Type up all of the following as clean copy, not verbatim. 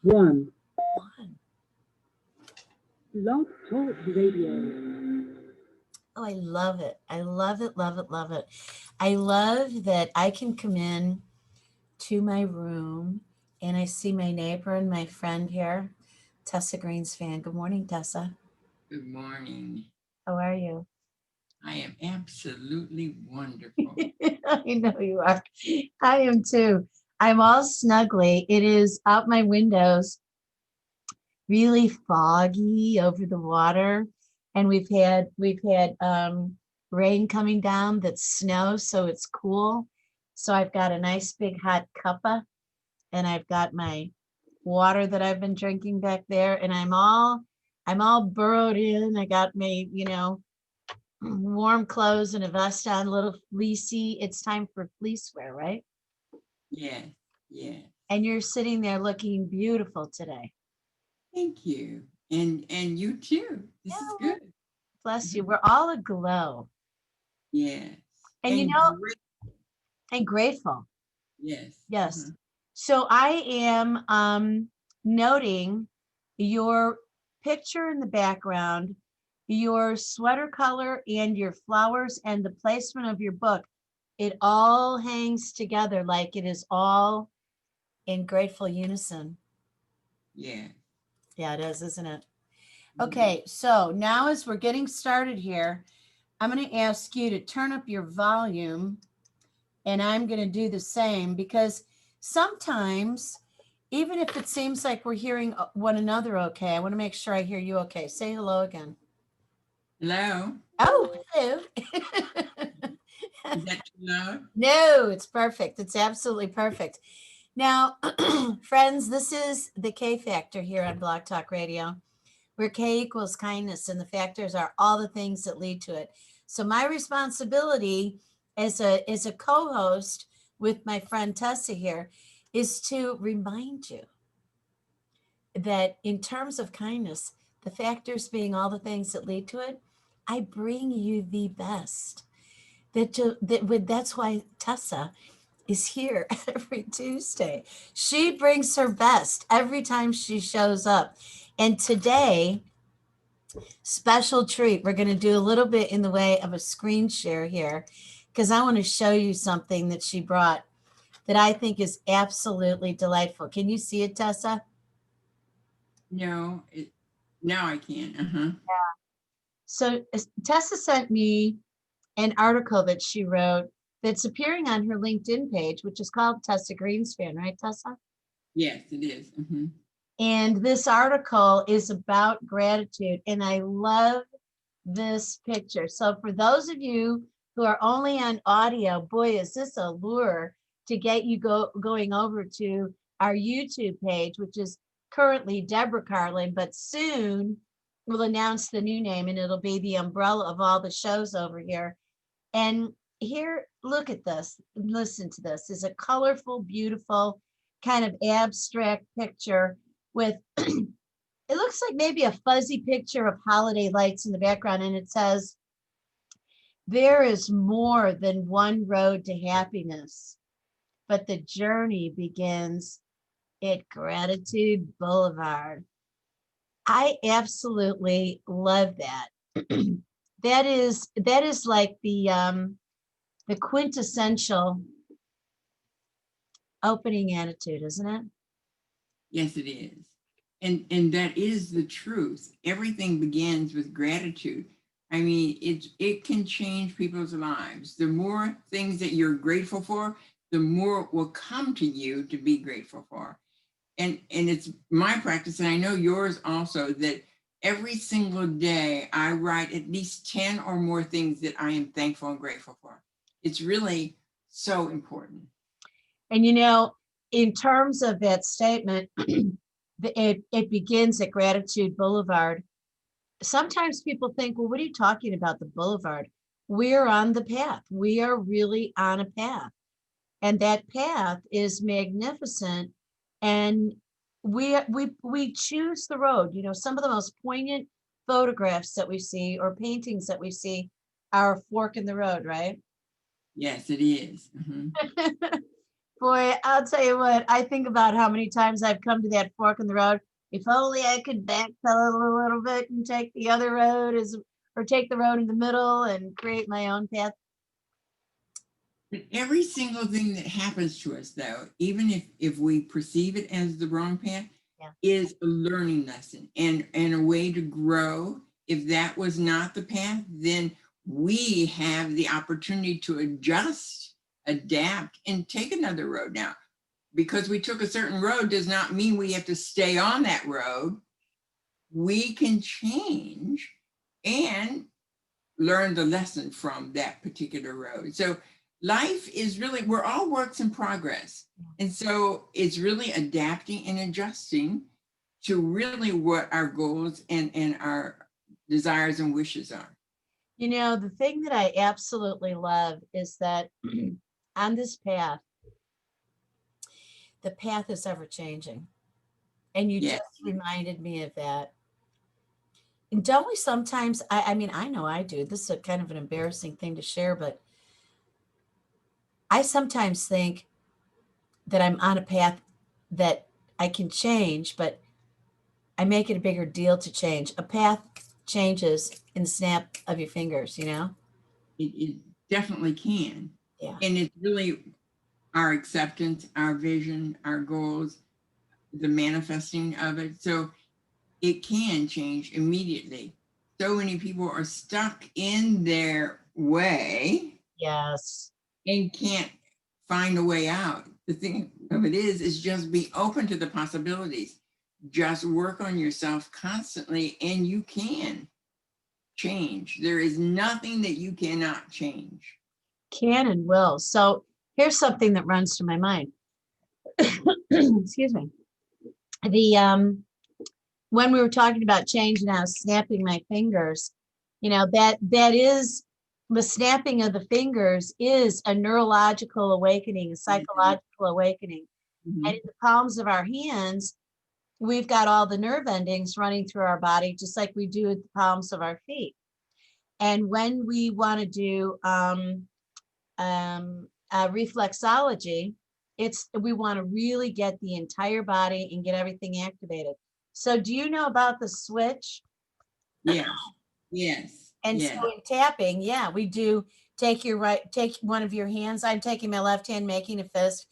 One. One. Blog Talk Radio. Oh, I love it. I love it, love it, love it. I love that I can come in to my room and I see my neighbor and my friend here, Tessa Greenspan. Good morning, Tessa. Good morning. How are you? I am absolutely wonderful. I know you are. I am too. I'm all snuggly. It is out my windows, really foggy over the water, and we've had rain coming down that's snow, so it's cool. So I've got a nice big hot cuppa, and I've got my water that I've been drinking back there, and I'm all burrowed in. I got my, warm clothes and a vest on, a little fleecy. It's time for fleece wear, right? Yes, yes. And you're sitting there looking beautiful today. Thank you. And you too. This is Yeah, good. bless you. Mhm. We're all aglow. Yes. And And great. and grateful. Yes. Yes. So I am noting your picture in the background, your sweater color, and your flowers, and the placement of your book. It all hangs together like it is all in grateful unison. Yeah. Yeah, it is, isn't it? Mhm. Okay, so now as we're getting started here, I'm going to ask you to turn up your volume, and I'm going to do the same because sometimes, even if it seems like we're hearing one another okay, I want to make sure I hear you okay. Say hello again. Hello. Oh, hello. Is that too loud? No, it's perfect. It's absolutely perfect. Now, friends, this is the K Factor here on Blog Talk Radio, where K equals kindness, and the factors are all the things that lead to it. So my responsibility as a co-host with my friend Tessa here is to remind you that in terms of kindness, the factors being all the things that lead to it, I bring you the best. That's why Tessa is here every Tuesday. She brings her best every time she shows up. And today, special treat. We're going to do a little bit in the way of a screen share here because I want to show you something that she brought that I think is absolutely delightful. Can you see it, Tessa? No. Now I can. Uh-huh. So Tessa sent me an article that she wrote that's appearing on her LinkedIn page, which is called Tessa Greenspan, right, Tessa? Yes, it is. And this article is about gratitude. And I love this picture. So for those of you who are only on audio, boy, is this a lure to get you going over to our YouTube page, which is currently Deborah Carlin, but soon we'll announce the new name and it'll be the umbrella of all the shows over here. And here, look at this. Listen to this. Is a colorful, beautiful, kind of abstract picture with it looks like maybe a fuzzy picture of holiday lights in the background, and it says, there is more than one road to happiness, but the journey begins at Gratitude Boulevard. I absolutely love that. That is like the quintessential opening attitude, isn't it? Yes, it is. And that is the truth. Everything begins with gratitude. I mean, it can change people's lives. The more things that you're grateful for, the more will come to you to be grateful for. And it's my practice, and I know yours also, that every single day I write at least 10 or more things that I am thankful and grateful for. It's really so important. And in terms of that statement, it begins at Gratitude Boulevard. Sometimes people think, well, what are you talking about, the boulevard? We're on the path. We are really on a path. And that path is magnificent. And we choose the road. Some of the most poignant photographs that we see or paintings that we see are a fork in the road, right? Yes, it is. Mhm. Boy, I'll tell you what, I think about how many times I've come to that fork in the road. If only I could backpedal a little bit and take the other road or take the road in the middle and create my own path. But every single thing that happens to us, though, even if we perceive it as the wrong path, Yeah. is a learning lesson and a way to grow. If that was not the path, then we have the opportunity to adjust, adapt, and take another road. Now, because we took a certain road does not mean we have to stay on that road. We can change and learn the lesson from that particular road. So life is really, we're all works in progress. And so it's really adapting and adjusting to really what our goals and our desires and wishes are. You know, the thing that I absolutely love is that on this path, the path is ever changing. And you Yes. just reminded me of that. And don't we sometimes, I mean, I know I do. This is a kind of an embarrassing thing to share, but I sometimes think that I'm on a path that I can change, but I make it a bigger deal to change. A path changes in the snap of your fingers, you know? It definitely can. Yeah. And it's really our acceptance, our vision, our goals, the manifesting of it. So it can change immediately. So many people are stuck in their way Yes. and can't find a way out. The thing of it is just be open to the possibilities. Just work on yourself constantly and you can change. There is nothing that you cannot change. Can and will. So here's something that runs to my mind. Excuse me. The when we were talking about change and I was snapping my fingers, you know, that is the snapping of the fingers is a neurological awakening, a psychological awakening. And in Mhm. the palms of our hands, we've got all the nerve endings running through our body, just like we do at the palms of our feet. And when we want to do reflexology, we want to really get the entire body and get everything activated. So do you know about the switch? Yes, yes, And so yes. in tapping, yeah, we do take one of your hands. I'm taking my left hand, making a fist,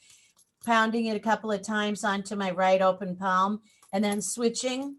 pounding it a couple of times onto my right open palm, and then switching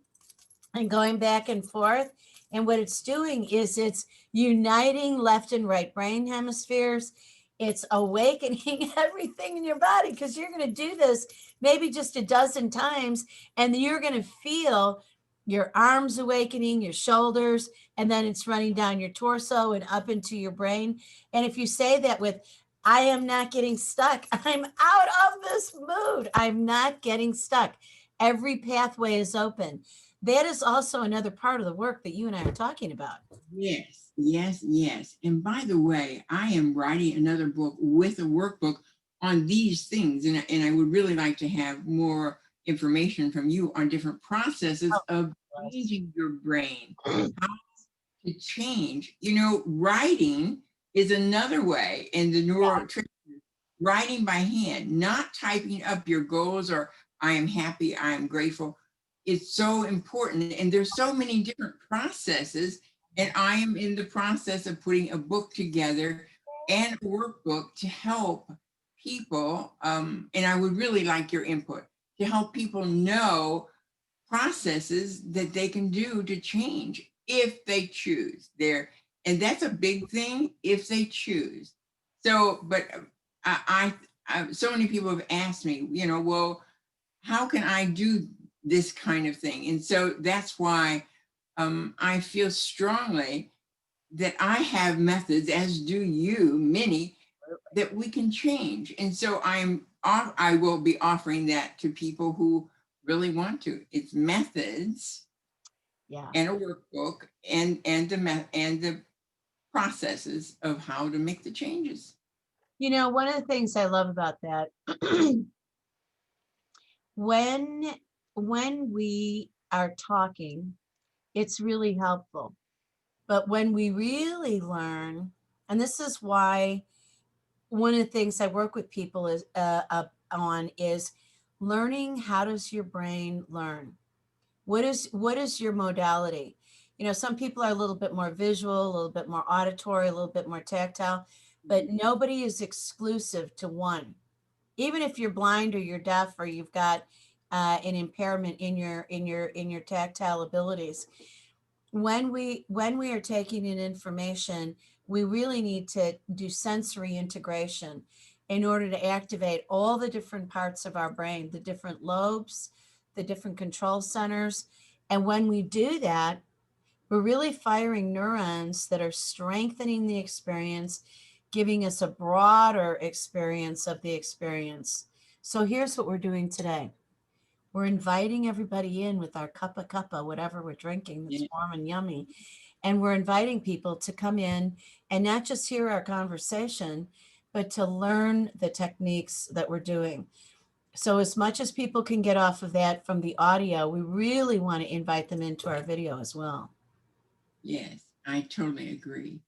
and going back and forth. And what it's doing is it's uniting left and right brain hemispheres. It's awakening everything in your body because you're going to do this maybe just a dozen times and you're going to feel your arms awakening, your shoulders, and then it's running down your torso and up into your brain. And if you say that with, I am not getting stuck, I'm out of this mood, I'm not getting stuck, every pathway is open. That is also another part of the work that you and I are talking about. Yes, yes, yes. And by the way, I am writing another book with a workbook on these things. And I would really like to have more information from you on different processes of Yes. changing your brain, how to change. You know, writing is another way in the neuro writing by hand, not typing up your goals or I am happy, I am grateful. It's so important. And there's so many different processes. And I am in the process of putting a book together and a workbook to help people. And I would really like your input to help people know processes that they can do to change if they choose there. And that's a big thing if they choose. So, but so many people have asked me, you know, well, how can I do this kind of thing? And so that's why I feel strongly that I have methods, as do you, many, that we can change. And so I will be offering that to people who really want to. It's methods Yeah. and a workbook and the processes of how to make the changes. You know, one of the things I love about that, when when we are talking, it's really helpful. But when we really learn, and this is why one of the things I work with people is on is learning. How does your brain learn? What is your modality? Some people are a little bit more visual, a little bit more auditory, a little bit more tactile, but nobody is exclusive to one. Even if you're blind or you're deaf or you've got an impairment in your tactile abilities, when we are taking in information, we really need to do sensory integration in order to activate all the different parts of our brain, the different lobes, the different control centers. And when we do that, we're really firing neurons that are strengthening the experience, giving us a broader experience of the experience. So here's what we're doing today. We're inviting everybody in with our cuppa, whatever we're drinking that's Yeah. warm and yummy. And we're inviting people to come in and not just hear our conversation, but to learn the techniques that we're doing. So as much as people can get off of that from the audio, we really want to invite them into our video as well. Yes, I totally agree.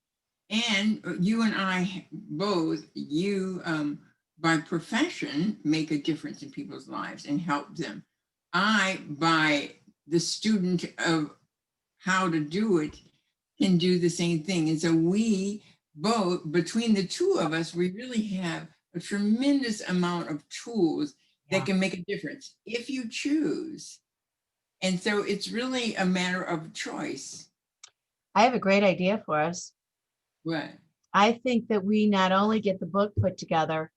And you and I both, you by profession, make a difference in people's lives and help them. I, by the student of how to do it, can do the same thing. And so we both, between the two of us, we really have a tremendous amount of tools Yeah. that can make a difference if you choose. And so it's really a matter of choice. I have a great idea for us. What? I think that we not only get the book put together,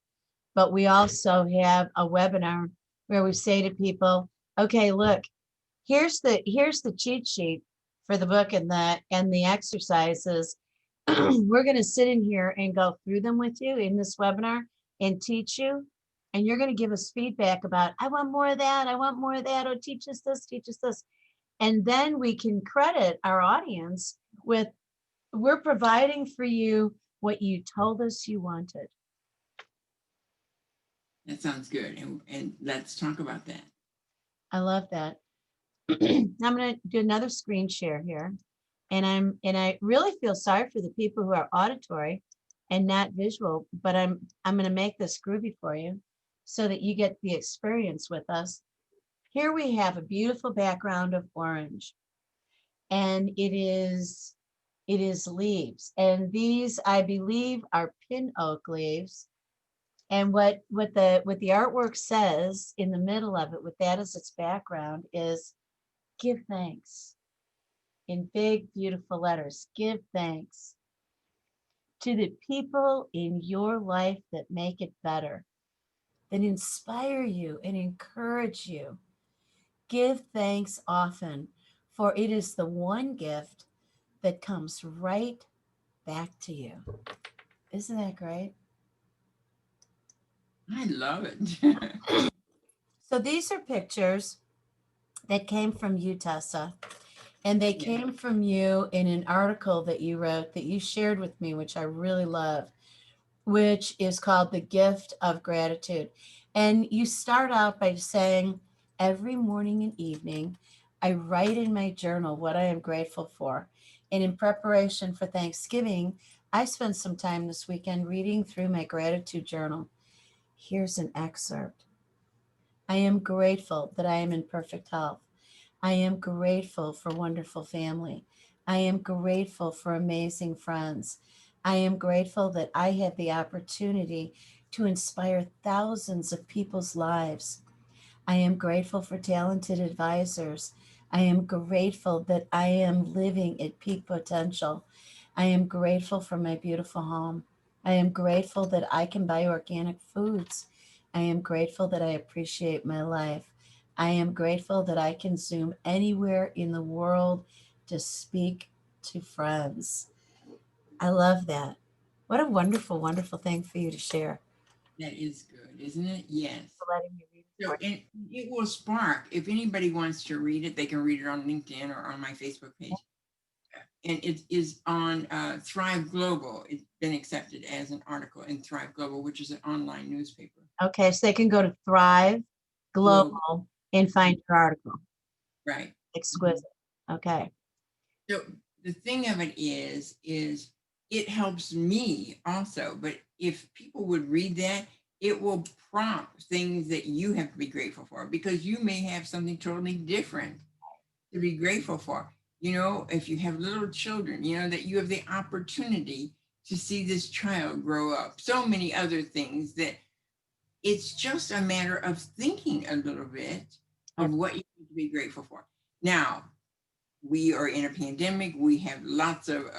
but we also have a webinar where we say to people, okay, look, here's the cheat sheet for the book and the exercises. We're going to sit in here and go through them with you in this webinar and teach you. And you're going to give us feedback about, I want more of that. I want more of that. Oh, teach us this, teach us this. And then we can credit our audience with, we're providing for you what you told us you wanted. That sounds good. And let's talk about that. I love that. I'm going to do another screen share here. And I really feel sorry for the people who are auditory and not visual, but I'm going to make this groovy for you so that you get the experience with us. Here we have a beautiful background of orange, and it is leaves. And these, I believe, are pin oak leaves. And what the artwork says in the middle of it, with that as its background, is give thanks. In big, beautiful letters, give thanks to the people in your life that make it better, that inspire you and encourage you. Give thanks often, for it is the one gift that comes right back to you. Isn't that great? I love it. So these are pictures that came from you, Tessa. And they Yeah. came from you in an article that you wrote that you shared with me, which I really love, which is called The Gift of Gratitude. And you start out by saying, every morning and evening, I write in my journal what I am grateful for. And in preparation for Thanksgiving, I spent some time this weekend reading through my gratitude journal. Here's an excerpt. I am grateful that I am in perfect health. I am grateful for wonderful family. I am grateful for amazing friends. I am grateful that I have the opportunity to inspire thousands of people's lives. I am grateful for talented advisors. I am grateful that I am living at peak potential. I am grateful for my beautiful home. I am grateful that I can buy organic foods. I am grateful that I appreciate my life. I am grateful that I can Zoom anywhere in the world to speak to friends. I love that. What a wonderful, wonderful thing for you to share. That is good, isn't it? Yes. For letting me read it So, for you. and it will spark, if anybody wants to read it, they can read it on LinkedIn or on my Facebook page. And it is on Thrive Global. It's been accepted as an article in Thrive Global, which is an online newspaper. Okay, so they can go to Thrive Global and find your article. Right. Exquisite. Okay. So the thing of it is it helps me also. But if people would read that, it will prompt things that you have to be grateful for, because you may have something totally different to be grateful for. You know, if you have little children, you know, that you have the opportunity to see this child grow up. So many other things that it's just a matter of thinking a little bit of what you need to be grateful for. Now, we are in a pandemic. We have lots of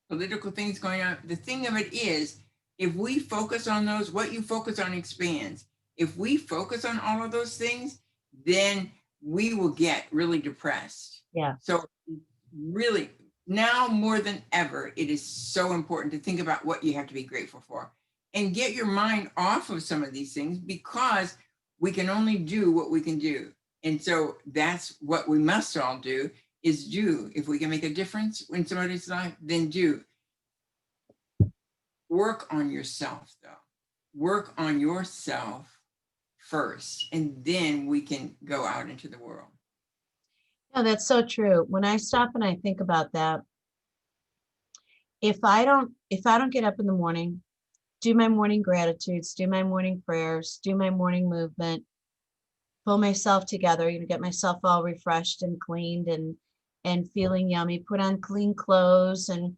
political things going on. The thing of it is, if we focus on those, what you focus on expands. If we focus on all of those things, then we will get really depressed. Yeah. So really, now more than ever, it is so important to think about what you have to be grateful for and get your mind off of some of these things, because we can only do what we can do. And so that's what we must all do, is do. If we can make a difference in somebody's life, then do. Work on yourself, though. Work on yourself first, and then we can go out into the world. No, that's so true. When I stop and I think about that, if I don't get up in the morning, do my morning gratitudes, do my morning prayers, do my morning movement, pull myself together, get myself all refreshed and cleaned and feeling yummy, put on clean clothes and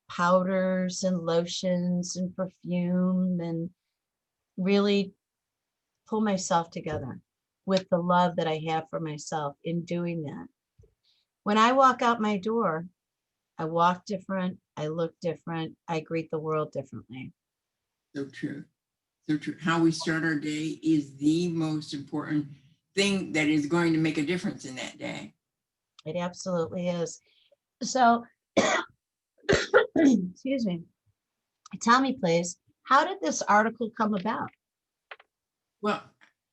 powders and lotions and perfume, and really pull myself together with the love that I have for myself in doing that. When I walk out my door, I walk different, I look different, I greet the world differently. So true. So true. How we start our day is the most important thing that is going to make a difference in that day. It absolutely is. So, excuse me. Tell me, please, how did this article come about? Well,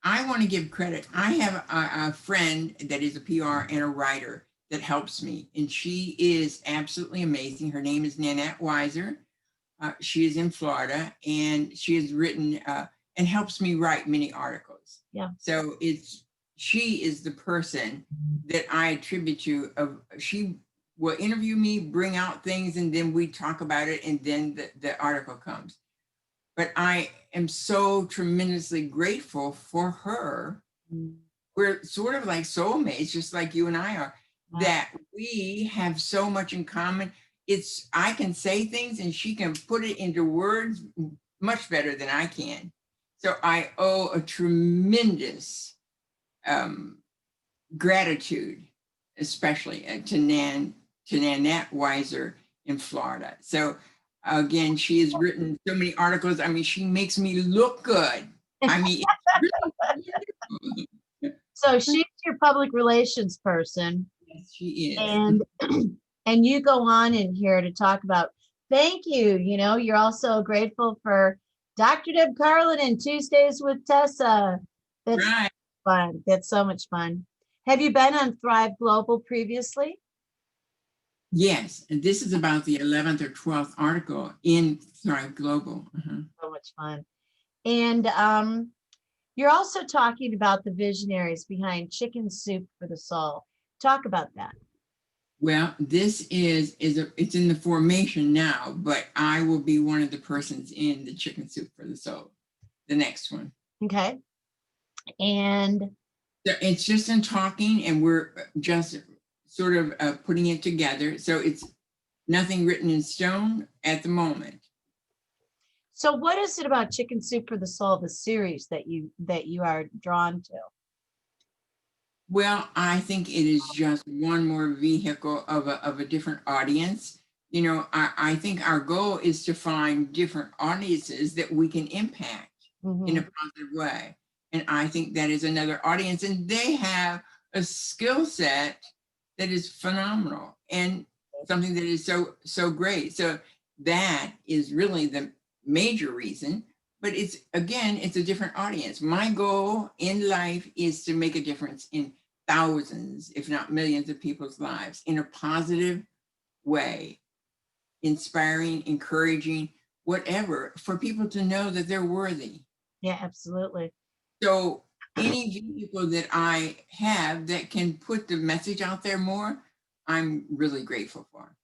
I want to give credit. I have a friend that is a PR and a writer that helps me, and she is absolutely amazing. Her name is Nanette Weiser. She is in Florida, and she has written and helps me write many articles. Yeah. So she is the person that I attribute to. She will interview me, bring out things, and then we talk about it, and then the article comes. But I am so tremendously grateful for her. We're sort of like soulmates, just like you and I are, that we have so much in common. I can say things and she can put it into words much better than I can. So I owe a tremendous gratitude, especially to Nanette Weiser in Florida. So again, she has written so many articles. I mean, she makes me look good. I mean, it's really So she's your public relations person. Yes, she is. And and you go on in here to talk about, thank you. You're also grateful for Dr. Deb Carlin and Tuesdays with Tessa. That's Right. fun. That's so much fun. Have you been on Thrive Global previously? Yes, and this is about the 11th or 12th article in Thrive Global. So much fun. And you're also talking about the visionaries behind Chicken Soup for the Soul. Talk about that. Well, this it's in the formation now, but I will be one of the persons in the Chicken Soup for the Soul, the next one. Okay. And so it's just in talking, and we're just sort of putting it together. So it's nothing written in stone at the moment. so what is it about Chicken Soup for the Soul, the series that you are drawn to? Well, I think it is just one more vehicle of a different audience. I think our goal is to find different audiences that we can impact in a positive way. And I think that is another audience, and they have a skill set that is phenomenal and something that is so great. So that is really the major reason. But it's a different audience. My goal in life is to make a difference in thousands, if not millions of people's lives in a positive way, inspiring, encouraging, whatever, for people to know that they're worthy. Yeah, absolutely. So any vehicle that I have that can put the message out there more, I'm really grateful for.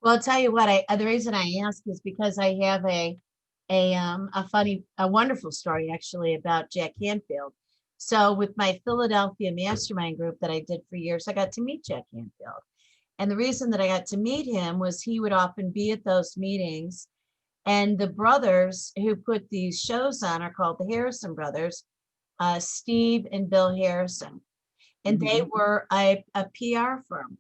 Well, I'll tell you what, the reason I ask is because I have a a wonderful story actually about Jack Canfield. So with my Philadelphia mastermind group that I did for years, I got to meet Jack Canfield. And the reason that I got to meet him was he would often be at those meetings. And the brothers who put these shows on are called the Harrison brothers, Steve and Bill Harrison. And they Mhm. were a PR firm.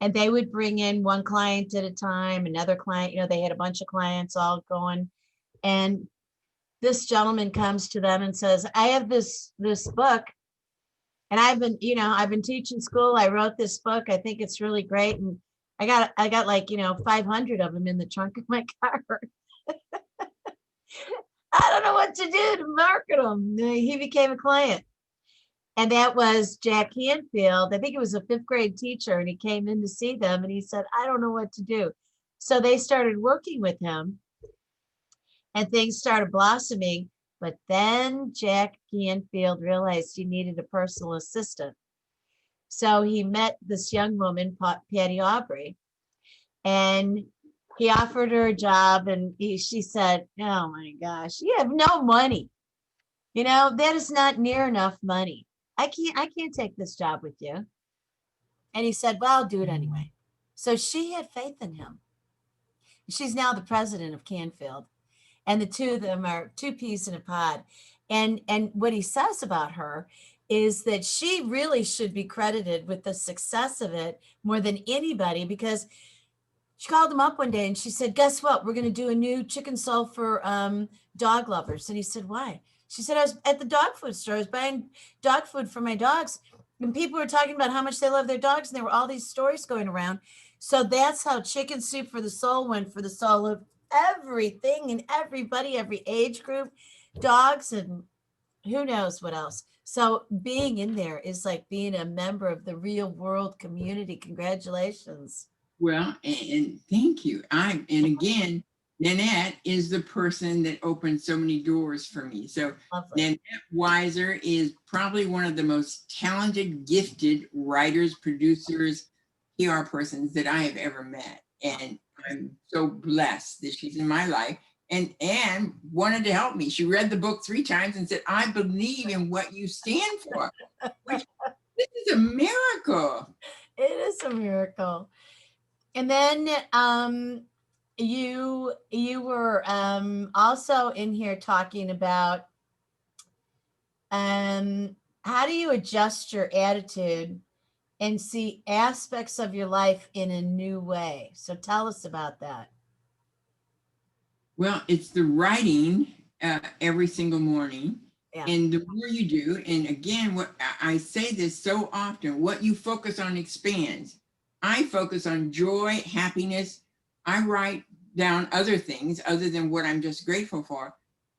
And they would bring in one client at a time, another client, they had a bunch of clients all going. And this gentleman comes to them and says, I have this book, and I've been teaching school. I wrote this book. I think it's really great. And I got like, 500 of them in the trunk of my car. I don't know what to do to market them. He became a client. And that was Jack Canfield. I think it was a fifth grade teacher, and he came in to see them and he said, I don't know what to do. So they started working with him and things started blossoming. But then Jack Canfield realized he needed a personal assistant. So he met this young woman, Patty Aubrey, and he offered her a job. And she said, oh my gosh, you have no money. That is not near enough money. I can't take this job with you. And he said, well, I'll do it anyway. So she had faith in him. She's now the president of Canfield. And the two of them are two peas in a pod. And what he says about her is that she really should be credited with the success of it more than anybody, because she called him up one day and she said, guess what? We're going to do a new chicken soul for dog lovers. And he said, why? She said, I was at the dog food store. I was buying dog food for my dogs. And people were talking about how much they love their dogs. And there were all these stories going around. So that's how Chicken Soup for the Soul went for the soul of everything and everybody, every age group, dogs, and who knows what else. So being in there is like being a member of the real world community. Congratulations. Well, and thank you. And again, Nanette is the person that opened so many doors for me. So Lovely. Nanette Weiser is probably one of the most talented, gifted writers, producers, PR persons that I have ever met. And I'm so blessed that she's in my life and wanted to help me. She read the book 3 times and said, I believe in what you stand for, which this is a miracle. It is a miracle. And then you were also in here talking about how do you adjust your attitude and see aspects of your life in a new way. So tell us about that. Well, it's the writing every single morning. Yeah. And the more you do, and again, what I say this so often, what you focus on expands. I focus on joy, happiness. I write down other things other than what I'm just grateful for.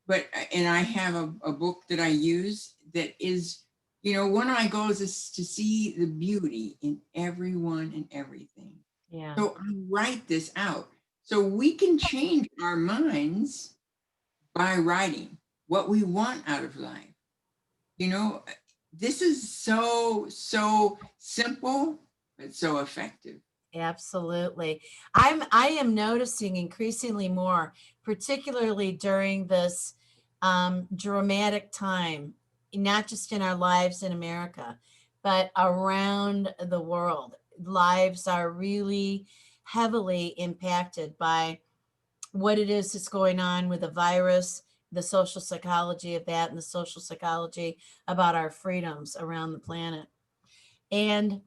And I have a book that I use that is, one of my goals is to see the beauty in everyone and everything. Yeah. So I write this out. So we can change our minds by writing what we want out of life. This is so simple, but so effective. Absolutely. I am noticing increasingly more, particularly during this dramatic time, not just in our lives in America, but around the world. Lives are really heavily impacted by what it is that's going on with the virus, the social psychology of that, and the social psychology about our freedoms around the planet. And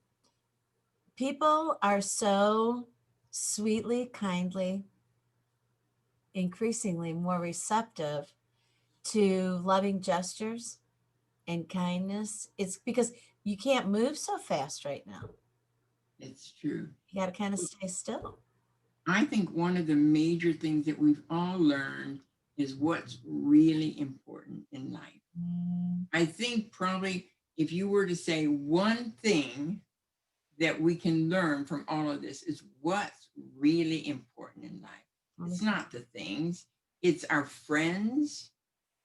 people are so sweetly, kindly, increasingly more receptive to loving gestures and kindness. It's because you can't move so fast right now. It's true. You got to kind of stay still. I think one of the major things that we've all learned is what's really important in life. I think probably if you were to say one thing that we can learn from all of this is what's really important in life. It's not the things, it's our friends,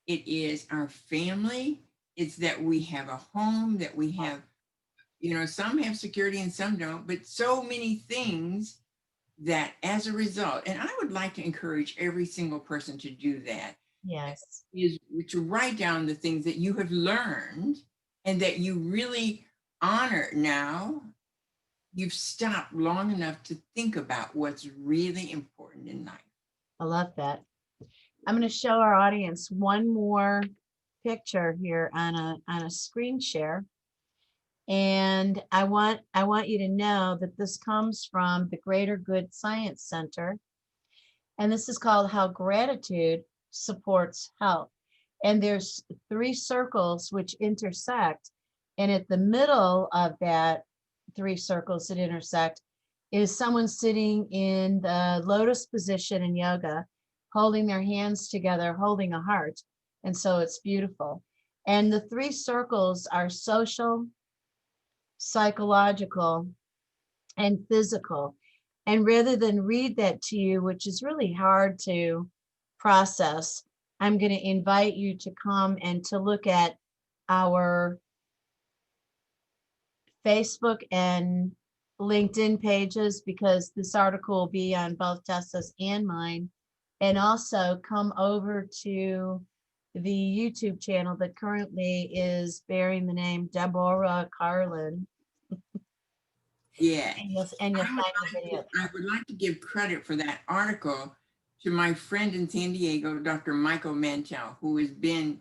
it is our family, it's that we have a home, that we have, some have security and some don't, but so many things that as a result, and I would like to encourage every single person to do that, Yes. is to write down the things that you have learned and that you really honor now. You've stopped long enough to think about what's really important in life. I love that. I'm going to show our audience one more picture here on a screen share. And I want you to know that this comes from the Greater Good Science Center. And this is called How Gratitude Supports Health. And there's 3 circles which intersect. And at the middle of that 3 circles that intersect is someone sitting in the lotus position in yoga, holding their hands together, holding a heart. And so it's beautiful. And the 3 circles are social, psychological, and physical. And rather than read that to you, which is really hard to process, I'm going to invite you to come and to look at our Facebook and LinkedIn pages, because this article will be on both Tessa's and mine. And also come over to the YouTube channel that currently is bearing the name Deborah Carlin. Yeah. And you'll find the video. I would like to give credit for that article to my friend in San Diego, Dr. Michael Mantell, who has been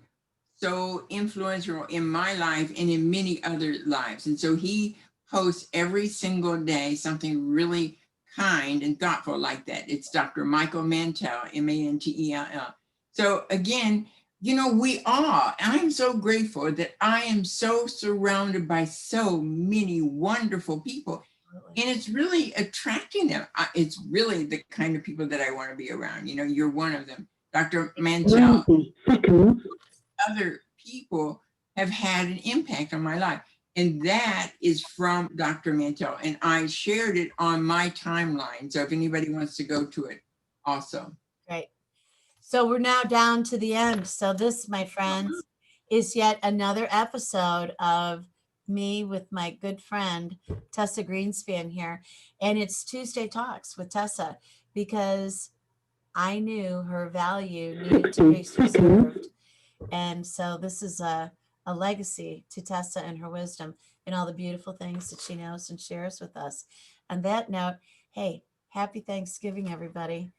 so influential in my life and in many other lives. And so he posts every single day something really kind and thoughtful like that. It's Dr. Michael Mantell, Mantell. So again, you know, I'm so grateful that I am so surrounded by so many wonderful people. And it's really attracting them. It's really the kind of people that I want to be around. You know, you're one of them. Dr. Mantell, 90 seconds. other people have had an impact on my life. And that is from Dr. Mantell. And I shared it on my timeline. So if anybody wants to go to it also. Great. So we're now down to the end. So this, my friends, is yet another episode of me with my good friend, Tessa Greenspan here. And it's Tuesday Talks with Tessa, because I knew her value needed to be preserved. And so this is a legacy to Tessa and her wisdom and all the beautiful things that she knows and shares with us. On that note, hey, happy Thanksgiving, everybody.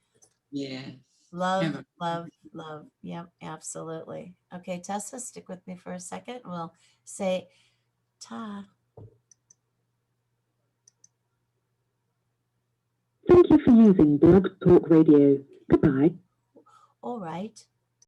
Yes. Love, love, love. Yep, absolutely. Okay, Tessa, stick with me for a second. We'll say ta. Thank you for using Blog Talk Radio. Goodbye. All right.